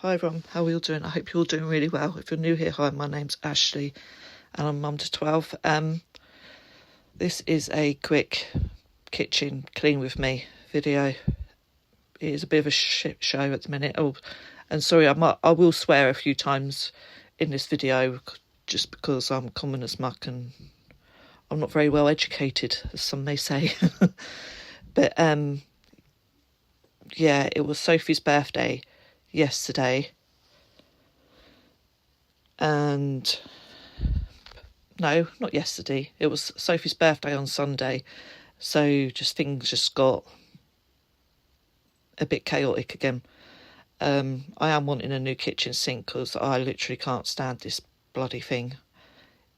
Hi everyone, how are you all doing? I hope you're all doing really well. If you're new here, hi, my name's Ashley and I'm mum to 12. This is a quick kitchen clean with me video. It is a bit of a shit show at the minute. Oh, and sorry, I will swear a few times in this video just because I'm common as muck and I'm not very well educated, as some may say. But yeah, it was Sophie's birthday yesterday. And no, not yesterday. It was Sophie's birthday on Sunday. So things just got a bit chaotic again. I am wanting a new kitchen sink because I literally can't stand this bloody thing.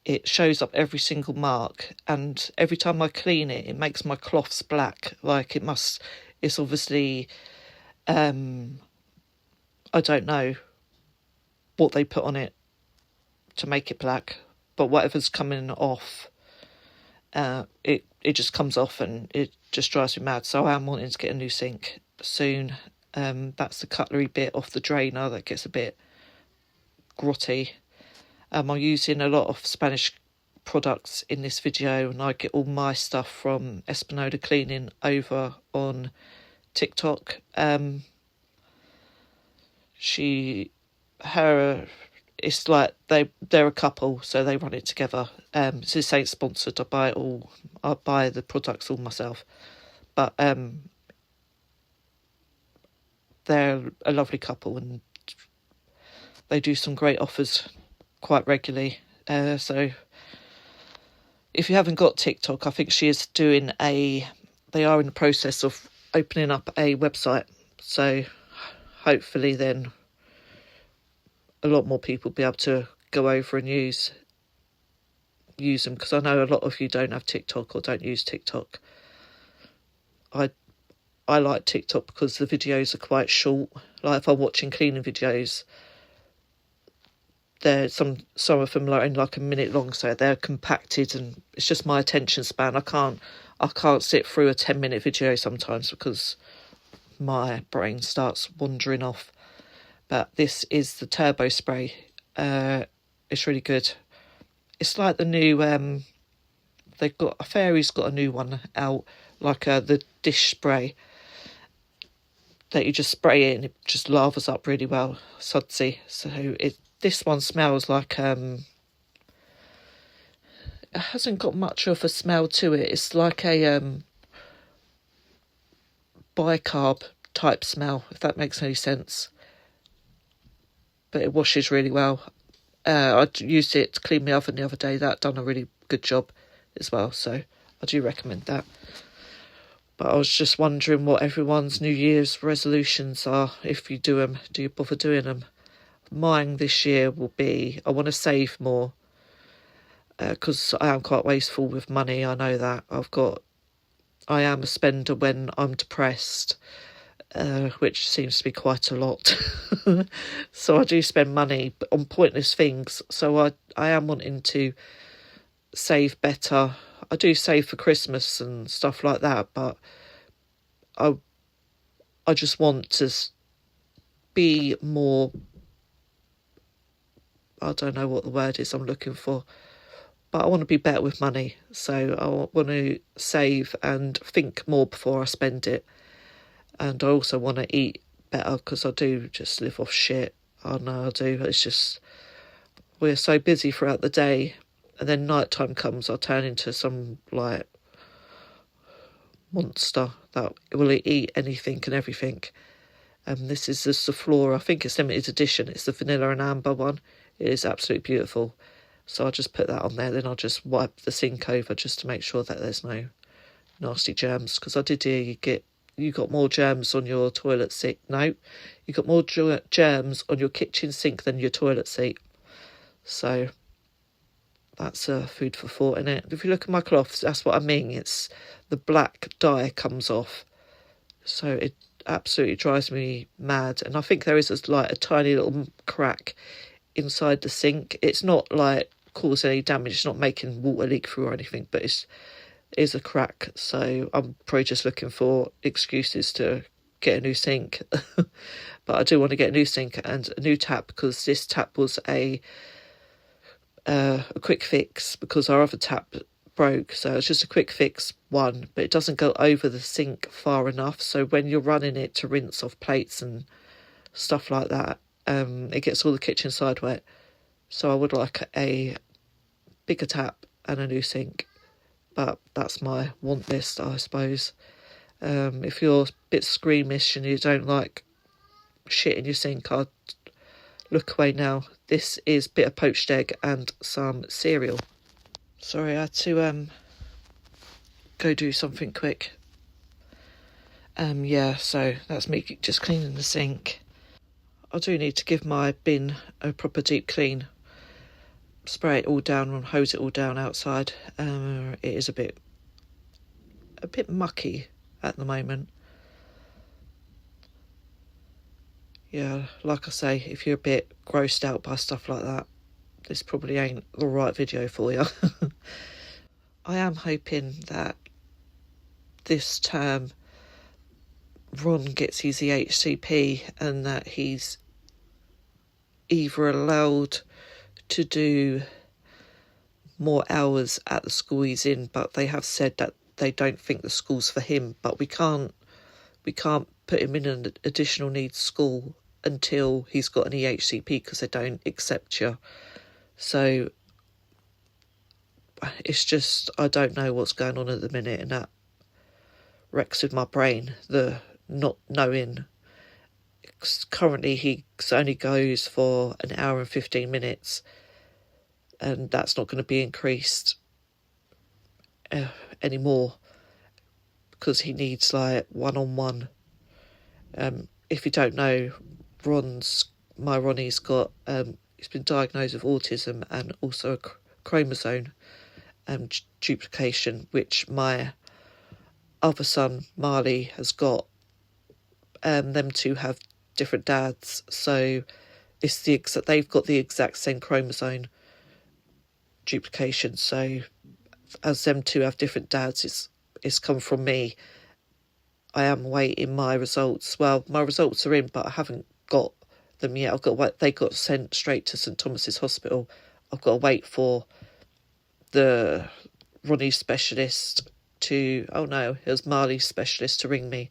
It shows up every single mark, and every time I clean it, it makes my cloths black. Like it's obviously, I don't know what they put on it to make it black, but whatever's coming off, it just comes off and it just drives me mad. So I am wanting to get a new sink soon. That's the cutlery bit off the drainer that gets a bit grotty. I'm using a lot of Spanish products in this video, and I get all my stuff from Espinola Cleaning over on TikTok. It's like they're a couple, so they run it together. This ain't sponsored. I buy the products all myself, but they're a lovely couple and they do some great offers quite regularly. So if you haven't got TikTok, I think she is they are in the process of opening up a website. So hopefully then a lot more people will be able to go over and use them, because I know a lot of you don't have TikTok or don't use TikTok. I like TikTok because the videos are quite short. Like if I'm watching cleaning videos, some of them are in like a minute long, so they're compacted, and it's just my attention span. I can't sit through a 10-minute video sometimes because my brain starts wandering off. But this is the turbo spray. It's really good. It's like the new Fairy's got a new one out, like the dish spray that you just spray it and it just lavas up really well, sudsy. So this one smells like it hasn't got much of a smell to it. It's like a bicarb type smell, if that makes any sense. But it washes really well. I used it to clean my oven the other day. That done a really good job as well, so I do recommend that. But I was just wondering what everyone's New Year's resolutions are. If you do them, do you bother doing them? Mine this year will be, I want to save more, because I am quite wasteful with money. I know that. I am a spender when I'm depressed, which seems to be quite a lot. So I do spend money on pointless things. So I am wanting to save better. I do save for Christmas and stuff like that, but I just want to be more, I don't know what the word is I'm looking for, but I want to be better with money. So I want to save and think more before I spend it. And I also want to eat better, because I do just live off shit. I know I do. It's just, we're so busy throughout the day, and then night time comes, I turn into some like monster that will eat anything and everything. And this is the Sephora. I think it's limited edition. It's the vanilla and amber one. It is absolutely beautiful. So I'll just put that on there. Then I'll just wipe the sink over just to make sure that there's no nasty germs. Because I did hear you got more germs on your toilet seat. No, you got more germs on your kitchen sink than your toilet seat. So that's food for thought, innit? If you look at my cloths, that's what I mean. It's the black dye comes off. So it absolutely drives me mad. And I think there is a tiny little crack inside the sink. It's not like causing any damage. It's not making water leak through or anything, but it's is a crack. So I'm probably just looking for excuses to get a new sink. But but I do want to get a new sink and a new tap, because this tap was a quick fix because our other tap broke, so it's just a quick fix one, but it doesn't go over the sink far enough, so when you're running it to rinse off plates and stuff like that, it gets all the kitchen side wet. So I would like a bigger tap and a new sink, but that's my want list, I suppose. If you're a bit squeamish and you don't like shit in your sink, I'd look away now. This is a bit of poached egg and some cereal. Sorry, I had to go do something quick. Yeah, so that's me just cleaning the sink. I do need to give my bin a proper deep clean. Spray it all down and hose it all down outside. It is a bit mucky at the moment. Yeah, like I say, if you're a bit grossed out by stuff like that, this probably ain't the right video for you. I am hoping that this term Ron gets his EHCP and that he's either allowed to do more hours at the school he's in, but they have said that they don't think the school's for him, but we can't put him in an additional needs school until he's got an EHCP, because they don't accept you. So it's just, I don't know what's going on at the minute, and that wrecks with my brain, the not knowing. Currently he only goes for an hour and 15 minutes, and that's not going to be increased anymore, because he needs like one-on-one. If you don't know, Ronnie's got he's been diagnosed with autism and also a chromosome duplication, which my other son Marley has got. Them two have different dads, so it's they've got the exact same chromosome duplication. So as them two have different dads, it's come from me. I am waiting my results. Well, my results are in, but I haven't got them yet. They got sent straight to St Thomas's Hospital. I've got to wait for the Ronnie specialist it was Marley's specialist to ring me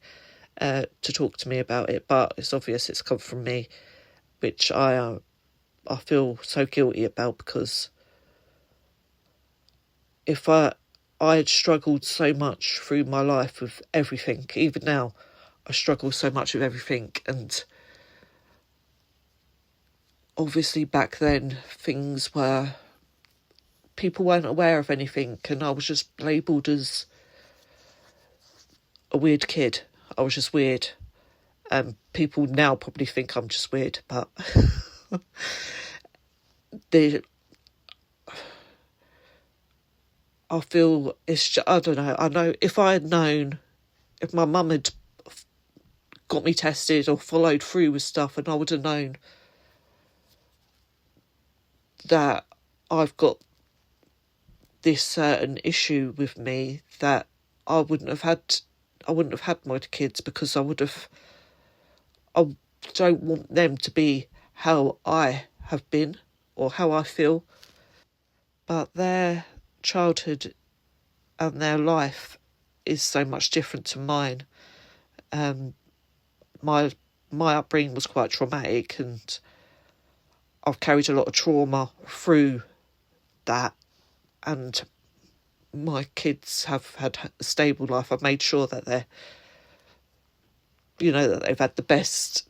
to talk to me about it. But it's obvious it's come from me, which I feel so guilty about, because if I had struggled so much through my life with everything. Even now, I struggle so much with everything. And obviously back then, people weren't aware of anything, and I was just labelled as a weird kid. I was just weird. And people now probably think I'm just weird, but I feel it's just, I don't know. I know if my mum had got me tested or followed through with stuff, and I would have known that I've got this certain issue with me, that I wouldn't have had my kids, because I don't want them to be how I have been or how I feel. But their childhood and their life is so much different to mine. My upbringing was quite traumatic, and I've carried a lot of trauma through that, and my kids have had a stable life. I've made sure that that they've had the best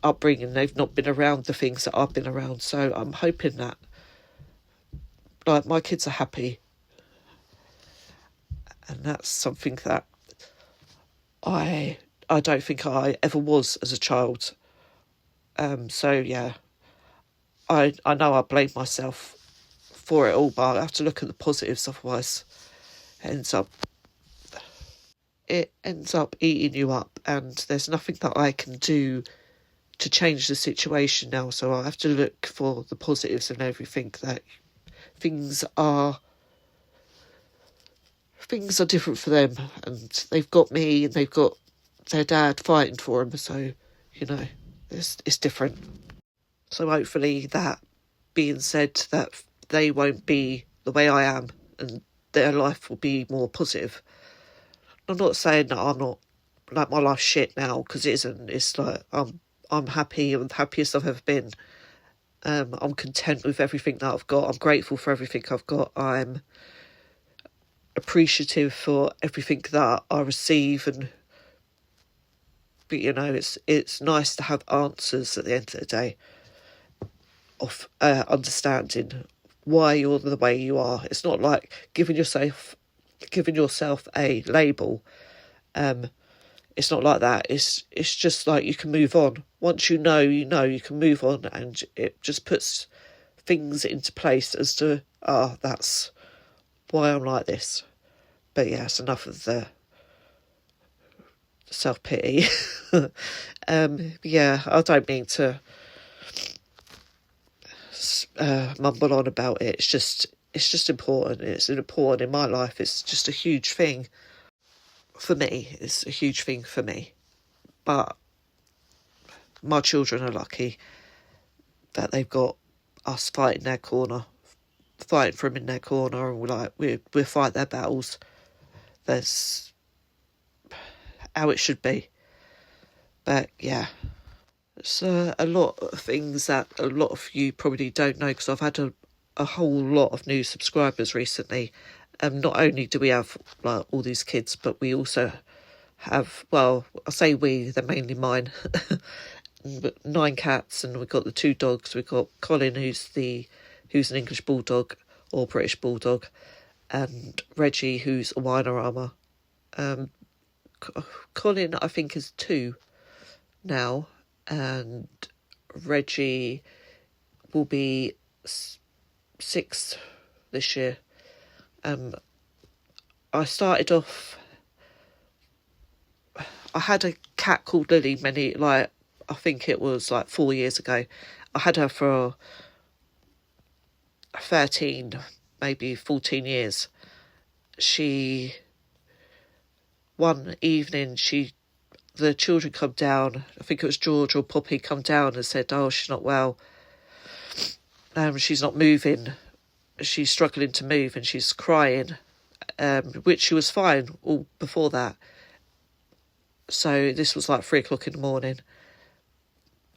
upbringing. They've not been around the things that I've been around. So I'm hoping that my kids are happy, and that's something that I don't think I ever was as a child. So yeah, I know I blame myself for it all, but I have to look at the positives, otherwise it ends up eating you up, and there's nothing that I can do to change the situation now. So I have to look for the positives and everything, that things are different for them, and they've got me and they've got their dad fighting for them, so it's different. So hopefully, that being said, that they won't be the way I am, and their life will be more positive. I'm not saying that I'm not, like, my life's shit now, because it isn't. It's like I'm happy. I'm the happiest I've ever been. I'm content with everything that I've got. I'm grateful for everything I've got. I'm appreciative for everything that I receive, but it's nice to have answers at the end of the day, of understanding why you're the way you are. It's not like giving yourself a label. It's not like that. It's just like you can move on. Once you know, you can move on, and it just puts things into place as to, that's why I'm like this. But yeah, it's enough of the self-pity. Yeah, I don't mean to mumble on about it. It's just important. It's important in my life. It's just a huge thing for me. It's a huge thing for me. But my children are lucky that they've got us fighting for them in their corner, and we'll fight their battles. That's how it should be. But yeah, it's a lot of things that a lot of you probably don't know, because I've had a whole lot of new subscribers recently. Not only do we have like all these kids, but we also have, well, I say we, they're mainly mine, 9 cats, and we've got the 2 dogs. We've got Colin, who's an English bulldog or British bulldog, and Reggie, who's a Weimaraner. Colin, I think, is 2 now, and Reggie will be 6 this year. I started off, I had a cat called Lily I think it was like 4 years ago. I had her for 13, maybe 14 years. One evening, the children come down, I think it was George or Poppy, come down and said, she's not well. She's not moving. She's struggling to move and she's crying, which she was fine all before that. So this was like 3 o'clock in the morning.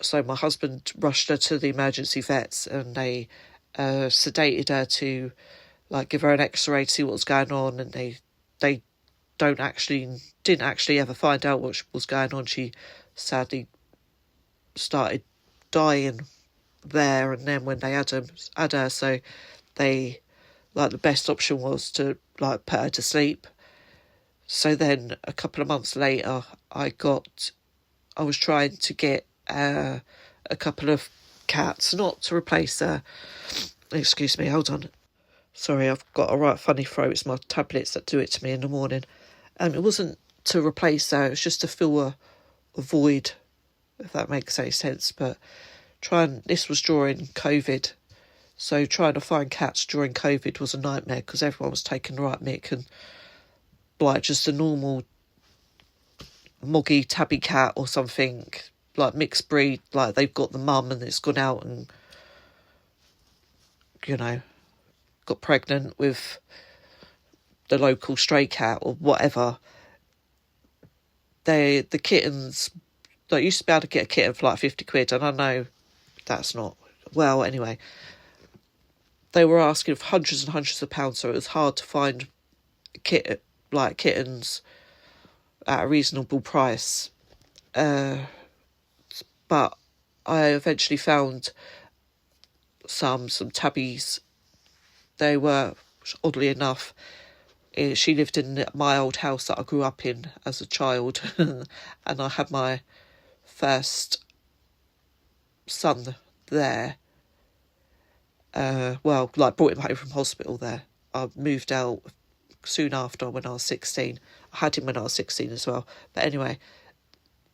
So my husband rushed her to the emergency vets, and they sedated her to give her an X-ray to see what was going on, and they didn't actually ever find out what was going on. She sadly started dying there and then when they had her, so they the best option was to put her to sleep. So then a couple of months later, I was trying to get a couple of cats, not to replace her. Excuse me, hold on. Sorry, I've got a right funny throat. It's my tablets that do it to me in the morning. It wasn't to replace her, it was just to fill a void, if that makes any sense. But this was during COVID, so trying to find cats during COVID was a nightmare, because everyone was taking the right mick, and just a normal moggy tabby cat or something, mixed breed, they've got the mum and it's gone out and, got pregnant with the local stray cat or whatever. The kittens, you used to be able to get a kitten for 50 quid, and I know that's not, well, anyway, they were asking for hundreds and hundreds of pounds, so it was hard to find kittens at a reasonable price. But I eventually found some tabbies. They were, oddly enough, she lived in my old house that I grew up in as a child, and I had my first son there. Brought him home from hospital there. I moved out soon after when I was 16. I had him when I was 16 as well. But anyway,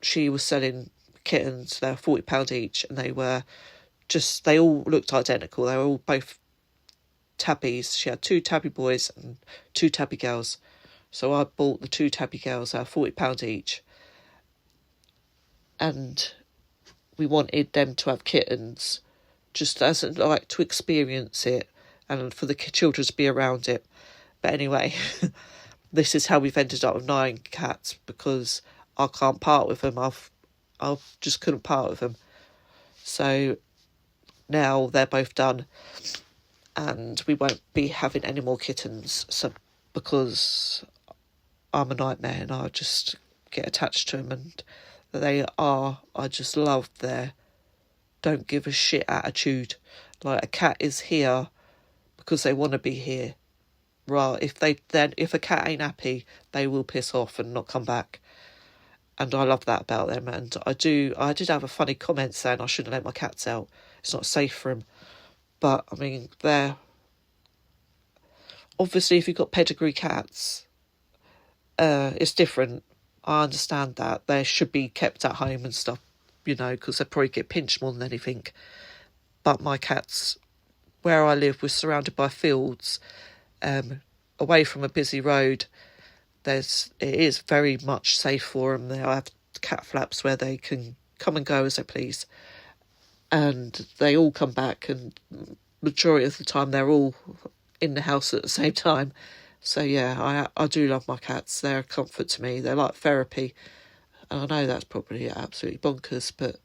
she was selling kittens. They were £40 each, and they all looked identical. They were all both tabbies. She had 2 tabby boys and 2 tabby girls. So I bought the 2 tabby girls. They were £40 each. And we wanted them to have kittens, just as like to experience it and for the children to be around it. But anyway, this is how we've ended up with 9 cats, because I can't part with them. I just couldn't part with them. So now they're both done, and we won't be having any more kittens. So because I'm a nightmare and I just get attached to them, and I just love their don't give a shit attitude. Like, a cat is here because they want to be here. Right, if a cat ain't happy, they will piss off and not come back. And I love that about them. And I did have a funny comment saying I shouldn't let my cats out. It's not safe for them. But I mean, they're obviously, if you've got pedigree cats, it's different. I understand that they should be kept at home and stuff, because they probably get pinched more than anything. But my cats, where I live, we're surrounded by fields, away from a busy road. It is very much safe for them. They have cat flaps where they can come and go as they please, and they all come back, and majority of the time they're all in the house at the same time. So yeah, I do love my cats. They're a comfort to me. They're like therapy. And I know that's probably absolutely bonkers, but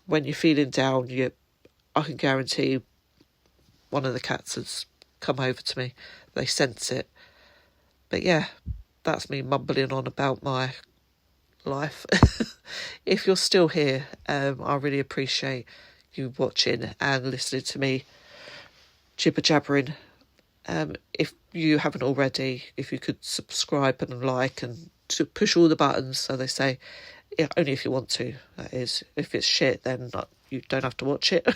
when you're feeling down, I can guarantee one of the cats has come over to me. They sense it. But yeah, that's me mumbling on about my life. If you're still here, I really appreciate you watching and listening to me jibber jabbering. If you haven't already, if you could subscribe and like and to push all the buttons, so they say, only if you want to, that is. If it's shit, then you don't have to watch it.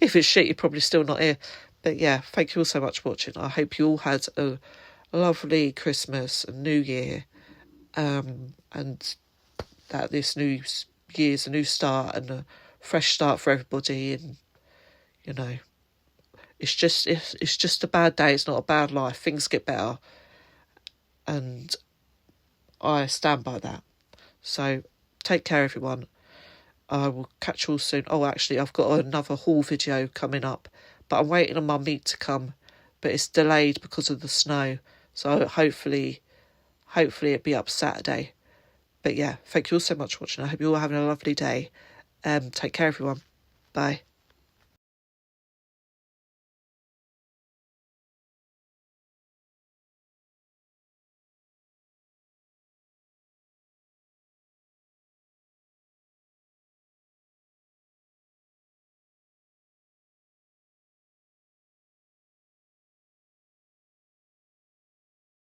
If it's shit, you're probably still not here. But yeah, thank you all so much for watching. I hope you all had a lovely Christmas and New Year, and that this new year's a new start and a fresh start for everybody. And it's just a bad day. It's not a bad life. Things get better, and I stand by that. So take care, everyone. I will catch you all soon. Oh, actually, I've got another haul video coming up, but I'm waiting on my meat to come, but it's delayed because of the snow. So hopefully it'll be up Saturday. But yeah, thank you all so much for watching. I hope you're all having a lovely day. Take care, everyone. Bye.